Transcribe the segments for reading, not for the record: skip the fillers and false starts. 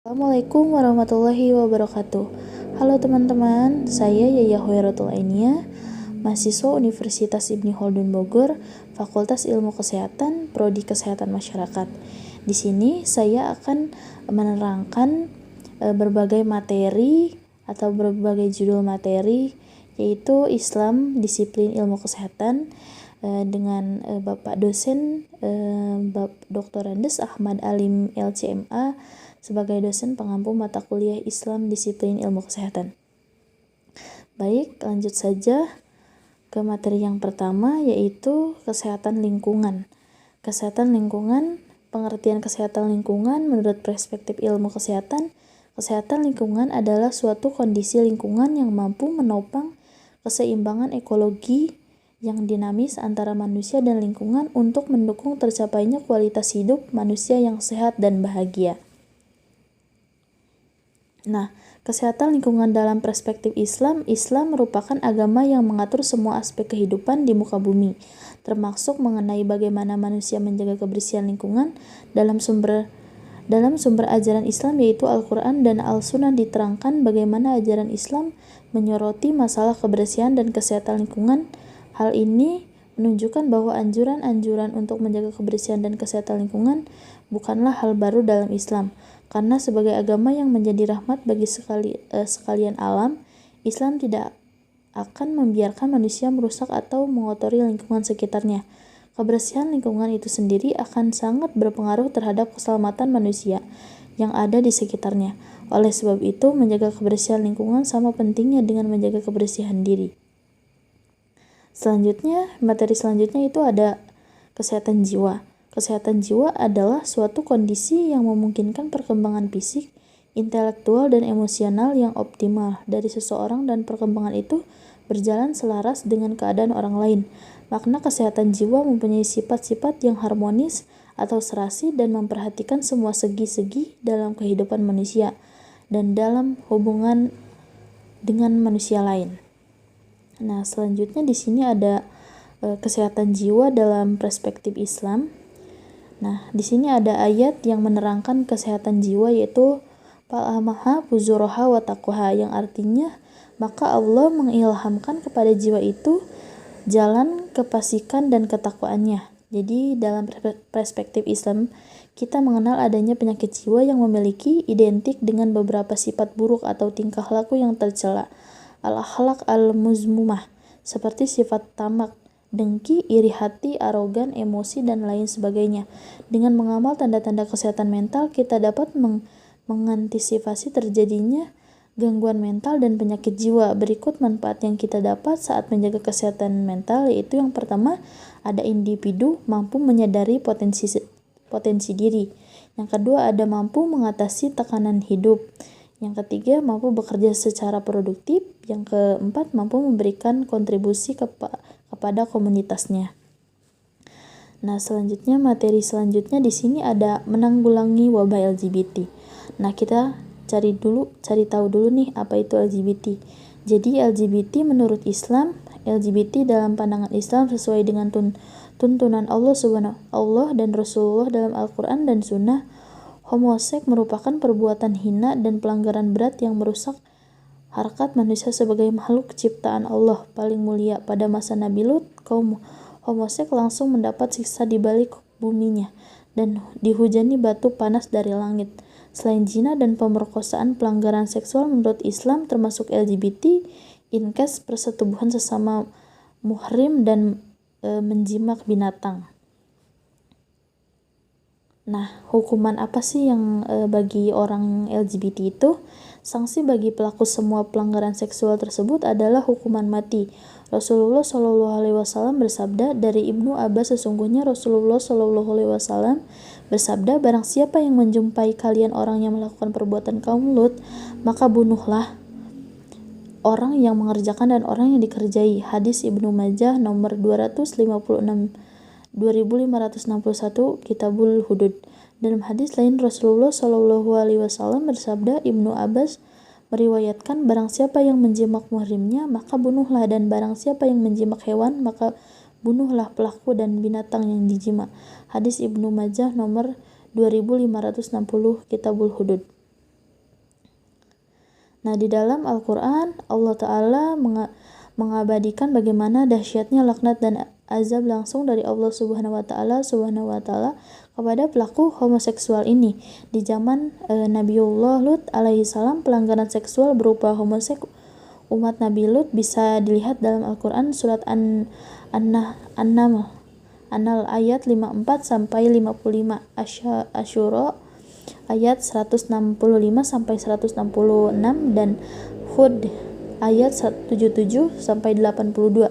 Assalamualaikum warahmatullahi wabarakatuh. Halo teman-teman, saya Yaya Hoiratul Ainia, mahasiswa Universitas Ibni Khaldun Bogor, Fakultas Ilmu Kesehatan, Prodi Kesehatan Masyarakat. Di sini saya akan menerangkan berbagai materi atau berbagai judul materi, yaitu Islam, Disiplin Ilmu Kesehatan, dengan Bapak dosen Dr. Andes Ahmad Alim LCMA sebagai dosen pengampu mata kuliah Islam Disiplin Ilmu Kesehatan. Baik, lanjut saja ke materi yang pertama, yaitu kesehatan lingkungan. Kesehatan lingkungan, pengertian kesehatan lingkungan menurut perspektif ilmu kesehatan. Kesehatan lingkungan adalah suatu kondisi lingkungan yang mampu menopang keseimbangan ekologi yang dinamis antara manusia dan lingkungan untuk mendukung tercapainya kualitas hidup manusia yang sehat dan bahagia. Nah, kesehatan lingkungan dalam perspektif Islam merupakan agama yang mengatur semua aspek kehidupan di muka bumi, termasuk mengenai bagaimana manusia menjaga kebersihan lingkungan. Dalam sumber ajaran Islam yaitu Al-Quran dan Al-Sunnah diterangkan bagaimana ajaran Islam menyoroti masalah kebersihan dan kesehatan lingkungan. Hal ini menunjukkan bahwa anjuran-anjuran untuk menjaga kebersihan dan kesehatan lingkungan bukanlah hal baru dalam Islam. Karena sebagai agama yang menjadi rahmat bagi sekalian alam, Islam tidak akan membiarkan manusia merusak atau mengotori lingkungan sekitarnya. Kebersihan lingkungan itu sendiri akan sangat berpengaruh terhadap keselamatan manusia yang ada di sekitarnya. Oleh sebab itu, menjaga kebersihan lingkungan sama pentingnya dengan menjaga kebersihan diri. Materi selanjutnya itu ada kesehatan jiwa. Kesehatan jiwa adalah suatu kondisi yang memungkinkan perkembangan fisik, intelektual, dan emosional yang optimal dari seseorang dan perkembangan itu berjalan selaras dengan keadaan orang lain. Makna kesehatan jiwa mempunyai sifat-sifat yang harmonis atau serasi dan memperhatikan semua segi-segi dalam kehidupan manusia dan dalam hubungan dengan manusia lain. Nah, selanjutnya di sini ada kesehatan jiwa dalam perspektif Islam. Nah, di sini ada ayat yang menerangkan kesehatan jiwa, yaitu Fa'alhamaha fujuraha wa taqwaha, yang artinya maka Allah mengilhamkan kepada jiwa itu jalan kefasikan dan ketakwaannya. Jadi dalam perspektif Islam, kita mengenal adanya penyakit jiwa yang memiliki identik dengan beberapa sifat buruk atau tingkah laku yang tercela. Al-akhlaq al-muzmumah, seperti sifat tamak, dengki, iri hati, arogan, emosi, dan lain sebagainya. Dengan mengamal tanda-tanda kesehatan mental, kita dapat mengantisipasi terjadinya gangguan mental dan penyakit jiwa. Berikut manfaat yang kita dapat saat menjaga kesehatan mental, yaitu yang pertama, ada individu mampu menyadari potensi diri. Yang kedua, ada mampu mengatasi tekanan hidup. Yang ketiga, mampu bekerja secara produktif. Yang keempat, mampu memberikan kontribusi kepada komunitasnya. Nah, materi selanjutnya di sini ada menanggulangi wabah LGBT. Nah, kita cari tahu dulu nih apa itu LGBT. Jadi LGBT menurut Islam, LGBT dalam pandangan Islam sesuai dengan tuntunan Allah dan Rasulullah dalam Al-Quran dan Sunnah. Homoseks merupakan perbuatan hina dan pelanggaran berat yang merusak harkat manusia sebagai makhluk ciptaan Allah paling mulia. Pada masa Nabi Lut, kaum homoseks langsung mendapat siksa di balik buminya dan dihujani batu panas dari langit. Selain zina dan pemerkosaan, pelanggaran seksual menurut Islam termasuk LGBT, incest, persetubuhan sesama muhrim, dan menjimak binatang. Nah, hukuman apa sih yang bagi orang LGBT itu? Sanksi bagi pelaku semua pelanggaran seksual tersebut adalah hukuman mati. Rasulullah SAW bersabda, dari Ibnu Abbas, sesungguhnya Rasulullah SAW bersabda, barang siapa yang menjumpai kalian orang yang melakukan perbuatan kaum Lut, maka bunuhlah orang yang mengerjakan dan orang yang dikerjai. Hadis Ibnu Majah nomor 2561, Kitabul Hudud. Dalam hadis lain, Rasulullah SAW bersabda, Ibnu Abbas meriwayatkan, barang siapa yang menjimak muhrimnya, maka bunuhlah, dan barang siapa yang menjimak hewan, maka bunuhlah pelaku dan binatang yang dijima. Hadis Ibnu Majah nomor 2560, Kitabul Hudud. Nah, di dalam Al-Quran, Allah Ta'ala mengabadikan bagaimana dahsyatnya laknat dan azab langsung dari Allah Subhanahu wa Ta'ala kepada pelaku homoseksual ini. Di zaman Nabiullah Lut alaihi salam, pelanggaran seksual berupa homoseks umat Nabi Lut bisa dilihat dalam Al-Quran surat An-Naml ayat 54 sampai 55, Asyura ayat 165 sampai 166, dan Hud ayat 77 sampai 82.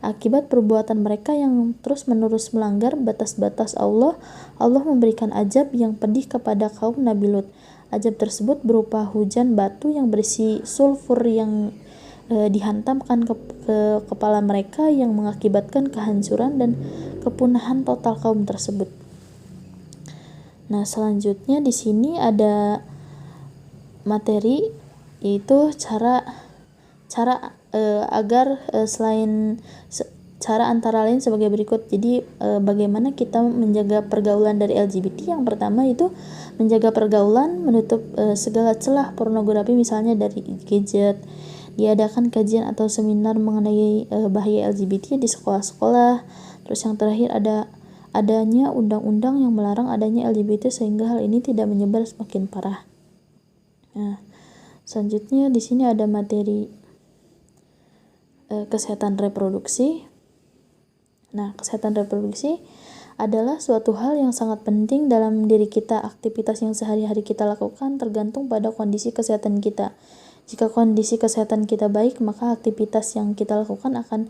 Akibat perbuatan mereka yang terus-menerus melanggar batas-batas Allah, Allah memberikan azab yang pedih kepada kaum Nabi Lut. Azab tersebut berupa hujan batu yang berisi sulfur yang dihantamkan ke kepala mereka, yang mengakibatkan kehancuran dan kepunahan total kaum tersebut. Nah, selanjutnya di sini ada materi, yaitu cara agar selain cara antara lain sebagai berikut. Jadi bagaimana kita menjaga pergaulan dari LGBT? Yang pertama itu menjaga pergaulan, menutup segala celah pornografi, misalnya dari gadget. Diadakan kajian atau seminar mengenai bahaya LGBT di sekolah-sekolah. Terus yang terakhir adanya undang-undang yang melarang adanya LGBT sehingga hal ini tidak menyebar semakin parah. Nah, selanjutnya di sini ada materi kesehatan reproduksi. Nah, kesehatan reproduksi adalah suatu hal yang sangat penting dalam diri kita. Aktivitas yang sehari-hari kita lakukan tergantung pada kondisi kesehatan kita. Jika kondisi kesehatan kita baik, maka aktivitas yang kita lakukan akan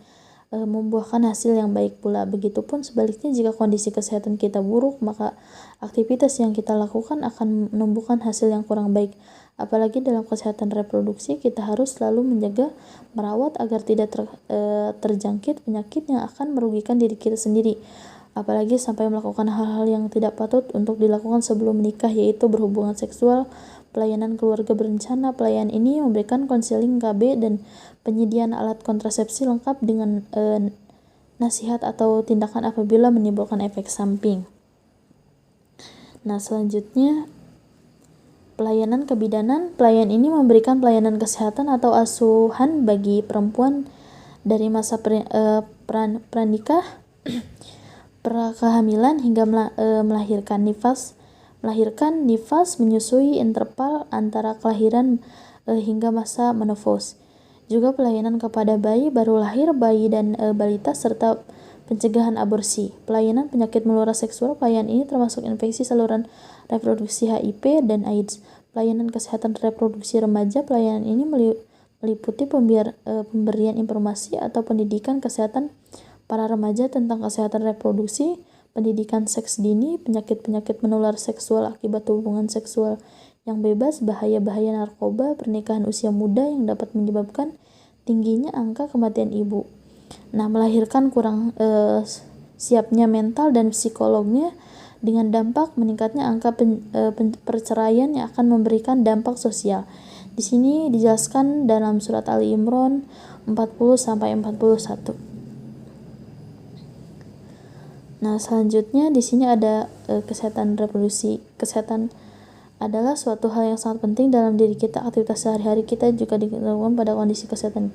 membuahkan hasil yang baik pula. Begitupun sebaliknya, jika kondisi kesehatan kita buruk, maka aktivitas yang kita lakukan akan menumbuhkan hasil yang kurang baik. Apalagi dalam kesehatan reproduksi, kita harus selalu menjaga, merawat agar tidak terjangkit penyakit yang akan merugikan diri kita sendiri. Apalagi sampai melakukan hal-hal yang tidak patut untuk dilakukan sebelum menikah, yaitu berhubungan seksual. Pelayanan keluarga berencana. Pelayanan ini memberikan konseling KB dan penyediaan alat kontrasepsi lengkap dengan nasihat atau tindakan apabila menimbulkan efek samping. Nah, selanjutnya pelayanan kebidanan. Pelayanan ini memberikan pelayanan kesehatan atau asuhan bagi perempuan dari masa pranikah, prakehamilan hingga melahirkan nifas, menyusui, interval antara kelahiran hingga masa menopause. Juga pelayanan kepada bayi baru lahir, bayi dan balita, serta pencegahan aborsi. Pelayanan penyakit menular seksual. Pelayanan ini termasuk infeksi saluran reproduksi HIV dan AIDS. Pelayanan kesehatan reproduksi remaja. Pelayanan ini meliputi pemberian informasi atau pendidikan kesehatan para remaja tentang kesehatan reproduksi, pendidikan seks dini, penyakit-penyakit menular seksual akibat hubungan seksual yang bebas, bahaya-bahaya narkoba, pernikahan usia muda yang dapat menyebabkan tingginya angka kematian ibu. Nah, melahirkan kurang siapnya mental dan psikolognya, dengan dampak meningkatnya angka perceraian yang akan memberikan dampak sosial. Di sini dijelaskan dalam surat Ali Imran 40 sampai 41. Nah, selanjutnya di sini ada kesehatan reproduksi. Kesehatan adalah suatu hal yang sangat penting dalam diri kita. Aktivitas sehari-hari kita juga dilakukan pada kondisi kesehatan.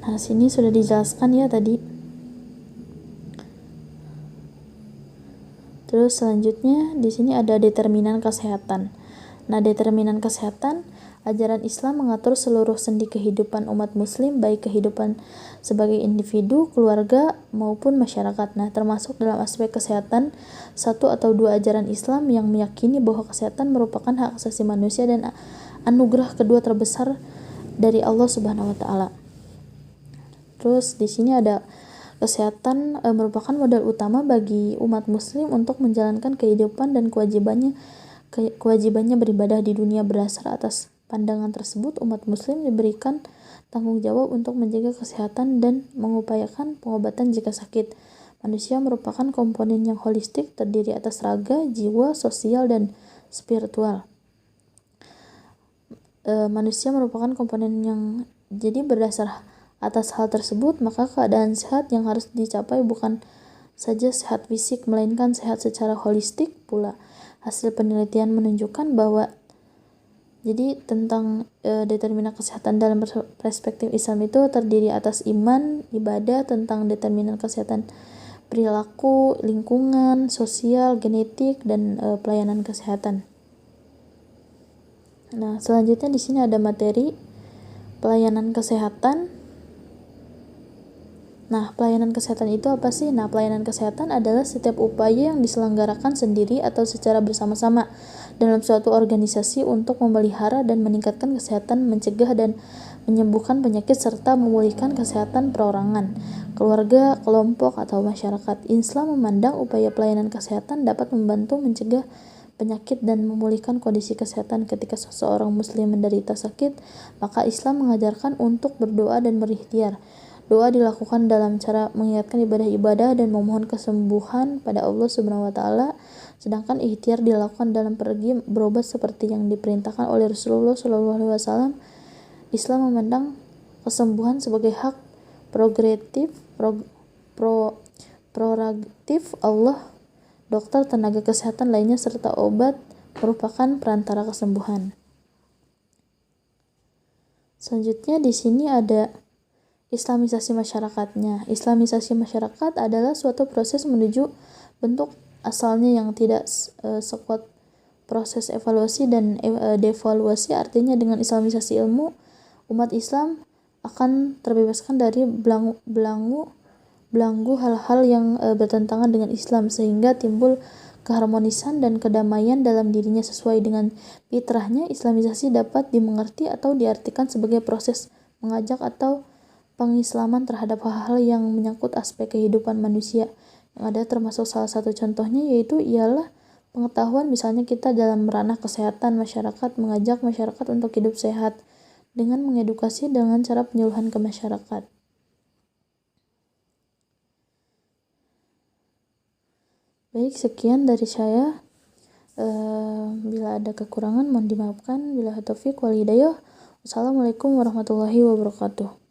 Nah, sini sudah dijelaskan ya tadi. Terus selanjutnya di sini ada determinan kesehatan. Nah, determinan kesehatan, ajaran Islam mengatur seluruh sendi kehidupan umat muslim, baik kehidupan sebagai individu, keluarga, maupun masyarakat. Nah, termasuk dalam aspek kesehatan, satu atau dua ajaran Islam yang meyakini bahwa kesehatan merupakan hak asasi manusia dan anugerah kedua terbesar dari Allah Subhanahu wa Ta'ala. Terus di sini ada kesehatan merupakan modal utama bagi umat muslim untuk menjalankan kehidupan dan kewajibannya beribadah di dunia. Berdasar atas pandangan tersebut, umat muslim diberikan tanggung jawab untuk menjaga kesehatan dan mengupayakan pengobatan jika sakit. Manusia merupakan komponen yang holistik, terdiri atas raga, jiwa, sosial, dan spiritual. Manusia merupakan komponen yang berdasar atas hal tersebut, maka keadaan sehat yang harus dicapai bukan saja sehat fisik, melainkan sehat secara holistik pula. Hasil penelitian menunjukkan bahwa Jadi tentang determinan kesehatan dalam perspektif Islam itu terdiri atas iman, ibadah, tentang determinan kesehatan perilaku, lingkungan, sosial, genetik, dan pelayanan kesehatan. Nah, selanjutnya di sini ada materi pelayanan kesehatan. Nah, pelayanan kesehatan itu apa sih? Nah, pelayanan kesehatan adalah setiap upaya yang diselenggarakan sendiri atau secara bersama-sama dalam suatu organisasi untuk memelihara dan meningkatkan kesehatan, mencegah dan menyembuhkan penyakit, serta memulihkan kesehatan perorangan, keluarga, kelompok, atau masyarakat. Islam memandang upaya pelayanan kesehatan dapat membantu mencegah penyakit dan memulihkan kondisi kesehatan. Ketika seseorang muslim menderita sakit, maka Islam mengajarkan untuk berdoa dan berikhtiar. Doa dilakukan dalam cara mengingatkan ibadah-ibadah dan memohon kesembuhan pada Allah Subhanahu wa taala, sedangkan ikhtiar dilakukan dalam pergi berobat seperti yang diperintahkan oleh Rasulullah SAW. Islam memandang kesembuhan sebagai hak prerogatif Allah, dokter, tenaga kesehatan lainnya, serta obat merupakan perantara kesembuhan. Selanjutnya di sini ada Islamisasi masyarakatnya. Islamisasi masyarakat adalah suatu proses menuju bentuk asalnya yang tidak sekuat proses evaluasi dan devaluasi. Artinya dengan Islamisasi ilmu, umat Islam akan terbebaskan dari belenggu hal-hal yang bertentangan dengan Islam, sehingga timbul keharmonisan dan kedamaian dalam dirinya sesuai dengan fitrahnya. Islamisasi dapat dimengerti atau diartikan sebagai proses mengajak atau pengislaman terhadap hal-hal yang menyangkut aspek kehidupan manusia yang ada, termasuk salah satu contohnya yaitu ialah pengetahuan. Misalnya kita dalam ranah kesehatan masyarakat mengajak masyarakat untuk hidup sehat dengan mengedukasi dengan cara penyuluhan ke masyarakat. Baik, sekian dari saya. Bila ada kekurangan mohon dimaafkan. Bila taufik wal hidayah. Wassalamualaikum warahmatullahi wabarakatuh.